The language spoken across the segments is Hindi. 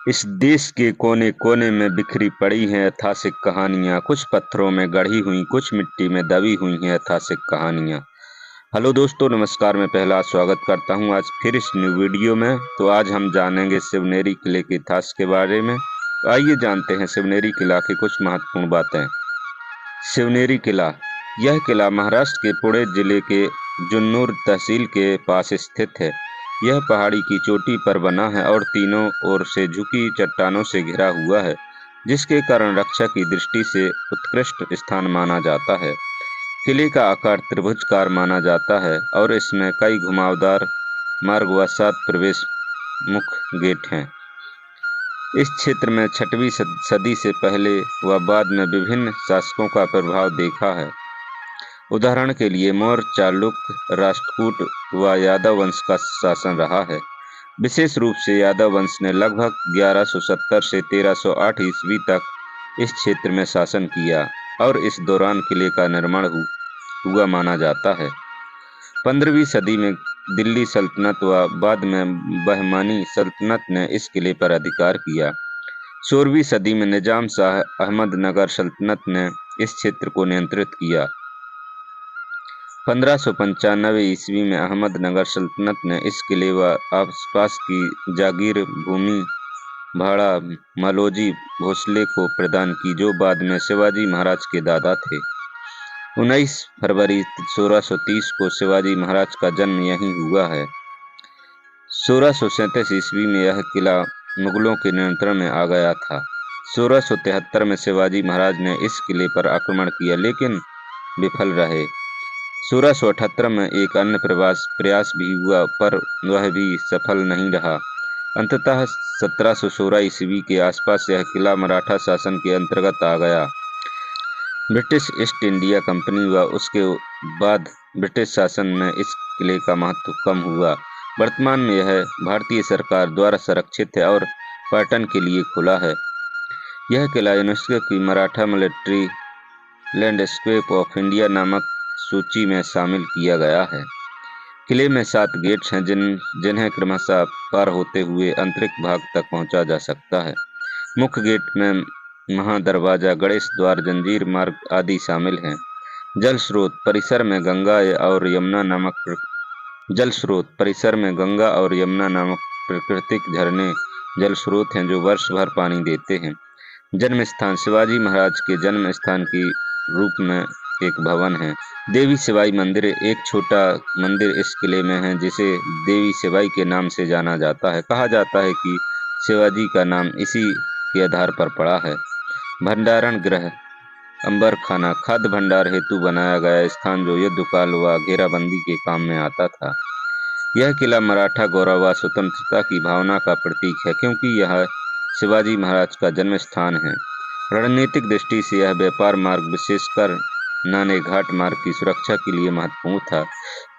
इस देश के कोने कोने में बिखरी पड़ी हैं ऐतिहासिक कहानियाँ, कुछ पत्थरों में गढ़ी हुई, कुछ मिट्टी में दबी हुई हैं ऐतिहासिक कहानियाँ। हेलो दोस्तों, नमस्कार। मैं पहला स्वागत करता हूँ आज फिर इस न्यू वीडियो में। तो आज हम जानेंगे शिवनेरी किले के इतिहास के बारे में। तो आइए जानते हैं शिवनेरी किला की कुछ महत्वपूर्ण बातें। शिवनेरी किला, यह किला महाराष्ट्र के पुणे जिले के जुन्नूर तहसील के पास स्थित है। यह पहाड़ी की चोटी पर बना है और तीनों ओर से झुकी चट्टानों से घिरा हुआ है, जिसके कारण रक्षा की दृष्टि से उत्कृष्ट स्थान माना जाता है। किले का आकार त्रिभुजाकार माना जाता है और इसमें कई घुमावदार मार्ग व 7 प्रवेश मुख्य गेट हैं। इस क्षेत्र में 6वीं सदी से पहले व बाद में विभिन्न शासकों का प्रभाव देखा है। उदाहरण के लिए मौर्य, चालुक्य, राष्ट्रकूट व यादव वंश का शासन रहा है। विशेष रूप से यादव वंश ने लगभग 1170 से 1308 ईस्वी तक इस क्षेत्र में शासन किया और इस दौरान किले का निर्माण हुआ माना जाता है। 15वीं सदी में दिल्ली सल्तनत व बाद में बहमानी सल्तनत ने इस किले पर अधिकार किया। 16वीं सदी में निजाम शाह अहमदनगर सल्तनत ने इस क्षेत्र को नियंत्रित किया। 1595 ईस्वी में अहमदनगर सल्तनत ने इस किले व आसपास की जागीर भूमि भाड़ा मालोजी भोसले को प्रदान की, जो बाद में शिवाजी महाराज के दादा थे। 19 फरवरी 1630 को शिवाजी महाराज का जन्म यहीं हुआ है। 1637 ईस्वी में यह किला मुगलों के नियंत्रण में आ गया था। 1673 में शिवाजी महाराज ने इस किले पर आक्रमण किया लेकिन विफल रहे। 1678 में एक अन्य प्रयास भी हुआ पर वह भी सफल नहीं रहा। अंततः 1716 ईस्वी के आसपास यह किला मराठा शासन के अंतर्गत आ गया। ब्रिटिश ईस्ट इंडिया कंपनी व उसके बाद ब्रिटिश शासन में इस किले का महत्व कम हुआ। वर्तमान में यह भारतीय सरकार द्वारा संरक्षित है और पर्यटन के लिए खुला है। यह किला यूनेस्को की Maratha military landscape of India नामक सूची में शामिल किया गया है। किले में 7 गेट्स हैं जिन्हें क्रमशः पार होते हुए आंतरिक भाग तक पहुंचा जा सकता है। मुख्य गेट में महादरवाजा, गणेश द्वार, जंजीर मार्ग आदि शामिल हैं। जल स्रोत परिसर में गंगा और यमुना नामक प्राकृतिक झरने जल स्रोत हैं जो वर्ष भर पानी देते हैं। जन्म स्थान शिवाजी महाराज के जन्म स्थान के रूप में एक भवन है। देवी सिवाई मंदिर, एक छोटा मंदिर इस किले में है जिसे देवी सिवाई के नाम से जाना जाता है। कहा जाता है कि शिवाजी का नाम इसी के आधार पर पड़ा है। भंडारण गृह, अंबर खाना, खाद्य भंडार हेतु बनाया गया स्थान जो युद्ध काल व घेराबंदी के काम में आता था। यह किला मराठा गौरव व स्वतंत्रता की भावना का प्रतीक है क्योंकि यह शिवाजी महाराज का जन्म स्थान है। रणनीतिक दृष्टि से यह व्यापार मार्ग, विशेषकर नाने घाट मार्ग की सुरक्षा के लिए महत्वपूर्ण था।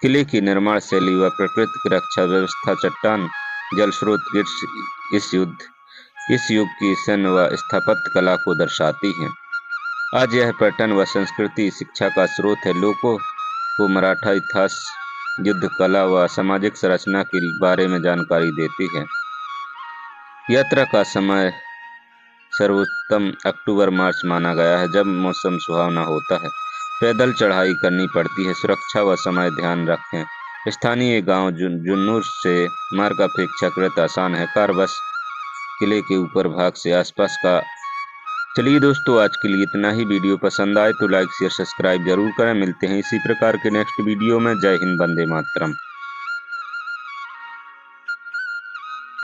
किले की निर्माण शैली व प्राकृतिक रक्षा व्यवस्था, चट्टान, जल स्रोत, गेट्स इस युग की सैन्य व स्थापत्य कला को दर्शाती हैं। आज यह पर्यटन व संस्कृति शिक्षा का स्रोत है। लोगों को मराठा इतिहास, युद्ध कला व सामाजिक संरचना के बारे में जानकारी देती है। यात्रा का समय सर्वोत्तम अक्टूबर-मार्च माना गया है, जब मौसम सुहावना होता है। पैदल चढ़ाई करनी पड़ती है। सुरक्षा व समय ध्यान रखें। स्थानीय गांव जुन्नूर से मार्ग अपेक्षाकृत आसान है। कार बस किले के ऊपर भाग से आसपास का। चलिए दोस्तों, आज के लिए इतना ही। वीडियो पसंद आए तो लाइक शेयर सब्सक्राइब जरूर करें। मिलते हैं इसी प्रकार के नेक्स्ट वीडियो में। जय हिंद, वंदे मातरम।